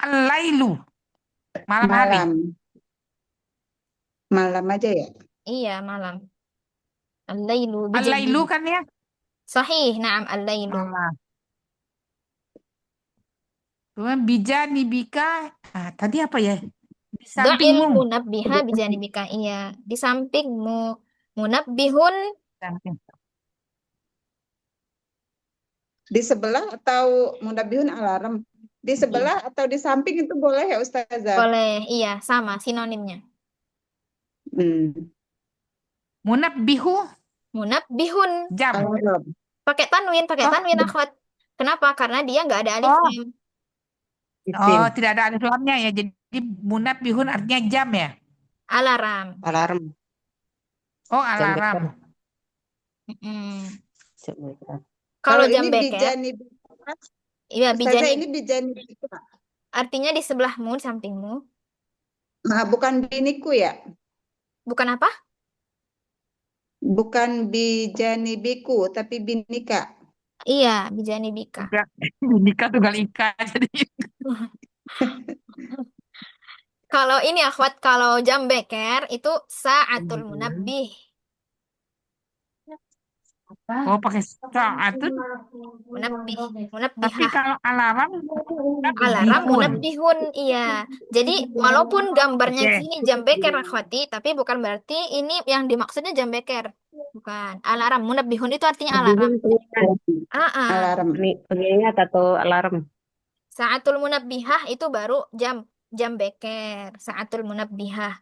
lailu, malam hari. malam. Malam aja ya. Iya, malam. Al-lailu Al-lailu bijanibi. kan ya? Sahih, na'am al-lailu. Malam. Kemudian bijanibika. Tadi apa ya? Di Da'il sampingmu. munabbiha bijanibika. Iya, di sampingmu. Munabbihun Samping. Di sebelah atau munabihun alarm? Di iya, sebelah atau di samping itu boleh ya Ustazah? boleh. Iya, sama sinonimnya. Hmm. Munabbihu Munabbihun. jam. Alarm. Pakai Oh, tanwin akhwat. Kenapa? Karena dia nggak ada alif oh, lam. Isim, tidak ada alif lamnya ya. Jadi munabbihun artinya jam ya. Alarm. alarm, Oh, jam alarm. beker. Mm-mm. Jam beker. Kalau Kalau jam ini beker, bijanibika, iya Ustazah bijani ini bijanibika. artinya di sebelahmu, di sampingmu. Nah, bukan biniku ya? Bukan apa? Bukan bijanibiku, tapi binika. Iya, bijani bika. Enggak. Nikah tunggal ika. Jadi Kalau ini akhwat, kalau jam beker itu sa'atul munabbih. pakai saat tuh. Munabbih, Tapi munabbihah. kalau alarm Alarm bihun. munabbihun, iya. Jadi walaupun gambarnya Oke. sini jam beker akhwati, tapi bukan berarti ini yang dimaksudnya jam beker. Bukan. Alarm munabbihun itu artinya alarm. Ah, Alarm. Pengingat atau alarm. Sa'atul munabbihah itu baru jam beker. Sa'atul munabbihah.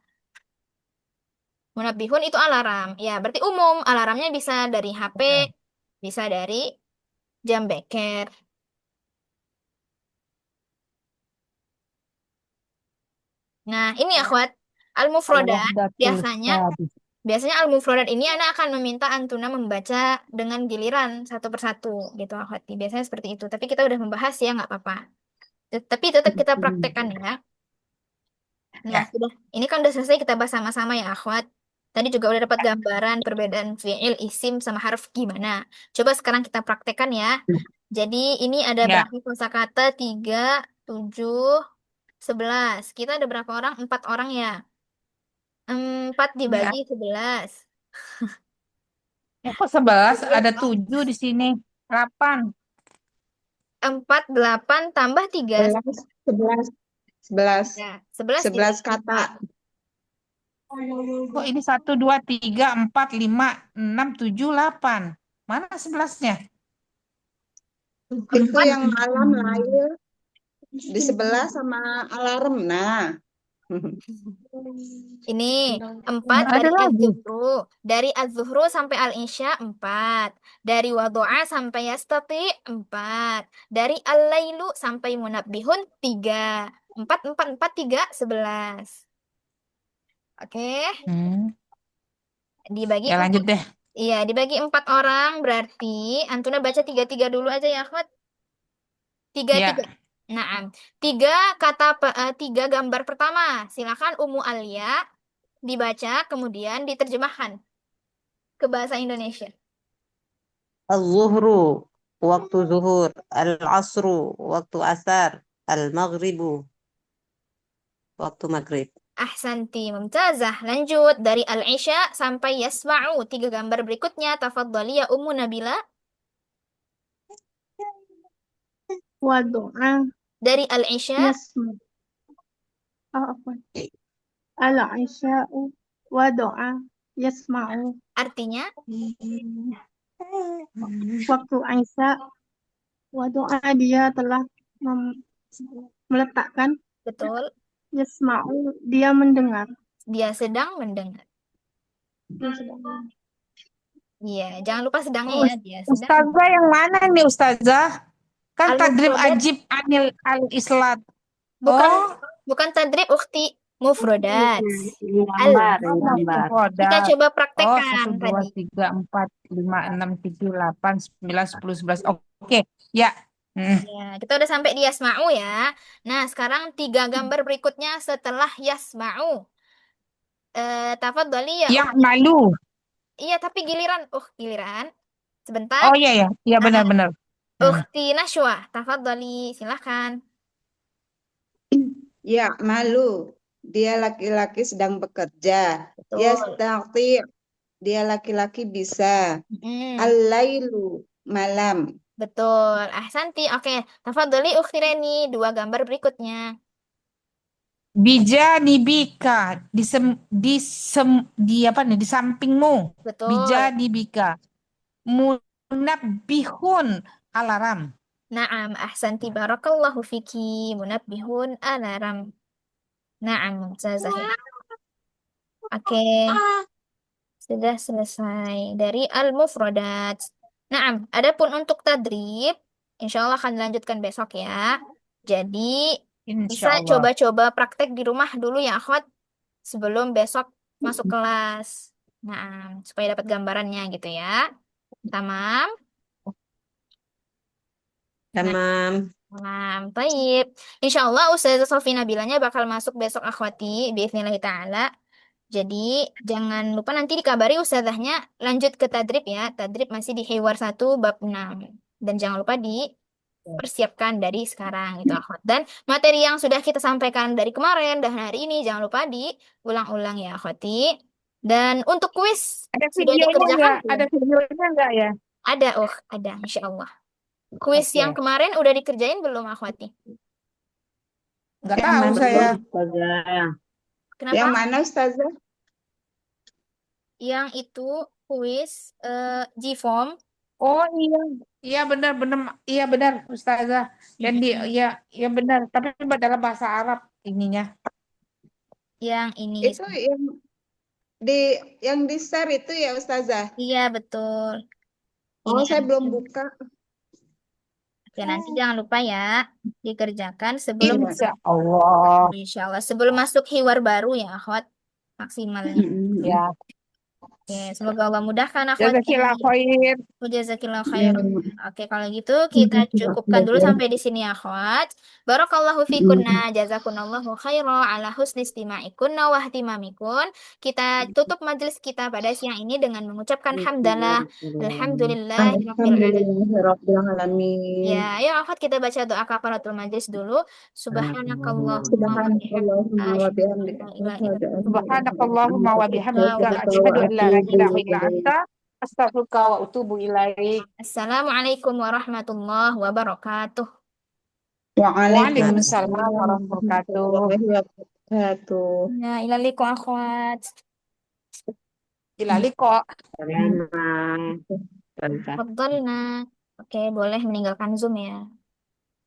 Munabbihun itu alarm. Ya, berarti umum. Alarmnya bisa dari HP, bisa dari jam beker. Nah, ini akhwat. Al-mufrodat biasanya al-mufrodat ini anak akan meminta antuna membaca dengan giliran satu persatu gitu akhwati. Biasanya seperti itu. Tapi kita udah membahas ya nggak apa-apa. Tapi tetap kita praktekkan ya. Nah, Ya. sudah. Ini kan udah selesai kita bahas sama-sama ya akhwat. Tadi juga udah dapat gambaran perbedaan fi'il, isim sama harf gimana. Coba sekarang kita praktekkan ya. Jadi ini ada Ya. berapa kosakata? 3, 7, 11. Kita ada berapa orang? 4 orang ya. 4 Ya. dibagi 11. Kok 11? Ada 7 di sini. 8. 4, 8 tambah 3. 11. 11. Ya, 11 11 dibagi kata. 4. Kok ini 1, 2, 3, 4, 5, 6, 7, 8. Mana 11-nya? Itu yang malam lahir di sebelah sama alarm. Nah. Ini 4 Ada dari lagi. az-zuhru. Dari az-zuhru sampai al-isya 4. Dari wadu'a sampai yastati 4. Dari al-lailu sampai munabbihun 3. 4, 4, 4, 3, 11. Oke. Dibagi Ya 4. lanjut deh. Iya, dibagi 4 orang berarti Antuna baca 3-3 dulu aja ya, Ahmad. 3-3. Ya. Nah, 3 gambar pertama. Silakan Ummu Alia dibaca kemudian diterjemahkan ke bahasa Indonesia. Az-zuhru, waktu zuhur. Al-asru, waktu asar. Al-maghribu, waktu maghrib. Ahsanti, mumtazah. Lanjut dari Al-Isya sampai Yasma'u. 3 gambar berikutnya. Tafadhali ya Ummu Nabila. Wadu'a Dari Al-Isya. yasma. Apa? Al-isya'u wadu'a yasma'u. Artinya, Waktu Aisyah wadu'a dia telah meletakkan, betul, yasma'u dia mendengar. dia sedang mendengar. Dia sedang mendengar. Iya, jangan lupa sedangnya ya. Dia sedang. Ustazah yang mana nih Ustazah? Kan tadrib Al-mufrodat. ajib anil al-islat. Bukan Oh, bukan tadrib ukhti, mufrodat. Gambar, gambar. Kita Roda. coba Oh, praktekkan 1, 2, tadi. 3, 4, 5, 6, 7, 8, 9, 10, 11. Oke, ya. Hmm. Ya, kita udah sampai di yasma'u ya. Nah, sekarang 3 gambar berikutnya setelah yasma'u. Tafadhali ya. Yang malu. Iya, tapi giliran. Giliran. Sebentar. Oh iya ya, iya Ah, benar-benar. Hmm. Ukhti Nashwa, tafadhali, silahkan. Ya, malu. Dia laki-laki sedang bekerja. Betul. Yastati', dia laki-laki bisa. Mm, Al-lailu, malam. betul. Ahsanti. Oke, tafadhali Ukhti Reni, 2 gambar berikutnya. Bija nibika di apa nih di sampingmu. Bija Betul. nibika. Munabbihun alarm. Naam, ahsanti barakallahu fiki. Munabbihun alarm. Naam, mumtazah ya. Oke, sudah selesai dari al-mufradat. Naam, adapun untuk tadrib, insya Allah akan dilanjutkan besok ya. Jadi, bisa Insya Allah. coba-coba praktek di rumah dulu ya, akhwat, sebelum besok masuk kelas. Nah, supaya dapat gambarannya gitu ya. Tamam. Nah, Tamam. tamam. Baik. Insya Allah Ustazah Sofina bilangnya bakal masuk besok akhwati. Biiznillahirrahmanirrahim ta'ala. Jadi, jangan lupa nanti dikabari ustazahnya lanjut ke tadrib ya. Tadrib masih di Hiwar 1 bab 6. Dan jangan lupa dipersiapkan dari sekarang itu akhwat. Dan materi yang sudah kita sampaikan dari kemarin dan hari ini jangan lupa diulang-ulang ya akhwati. Dan untuk kuis Ada sudah videonya dikerjakan nggak? belum? Ada videonya nggak ya? Ada, ada, Insya Allah. Kuis yang Oke. kemarin udah dikerjain belum akhwati? Nggak Yang tahu mana? saya. Ustazah. Kenapa? Yang mana, Ustazah? Yang itu kuis G-form. Oh iya, iya benar-benar, iya benar Ustazah. Dan iya, iya benar. Tapi dalam bahasa Arab ininya. Yang ini. Itu di yang di share itu ya, Ustazah. Iya, betul. Ini Oh, saya belum aja. buka. Oke, nanti jangan lupa ya dikerjakan sebelum Iya. Insya Allah. insya Allah sebelum masuk hiwar baru ya akhwat maksimalnya. Ya, Oke, semoga Allah mudahkan akhwati. jazakillah khair. Jazakillah Ya. khair. Oke, kalau gitu kita cukupkan dulu sampai di sini ya akhwat. Barakallahu fikunna jazakunallahu khaira ala husni istima'ikunna wa ihtimamikun. Kita tutup majelis kita pada siang ini dengan mengucapkan hamdalah. Alhamdulillahirabbil alamin. Alhamdulillahirrahmanirrahim. Ya, ayo Afat kita baca doa kafaratul majlis dulu. Subhanakallahumma wa bihamdika Subhanallahumma wa asyhadu an bihamdika la ilaha illa asyhadu an la ilaha illa Subhanakallahumma wa anta bihamdika astaghfiruka wa asyhadu an la atubu ilaha illa ilaik. anta wa utubu ilaik. Assalamualaikum warahmatullahi wabarakatuh. Waalaikumsalam Waalaikumsalam warahmatullahi wabarakatuh. warahmatullahi wabarakatuh. Ya, ilalikum akhwat. Ila liqa. Salaman. Fadhalna. Oke, boleh meninggalkan Zoom ya.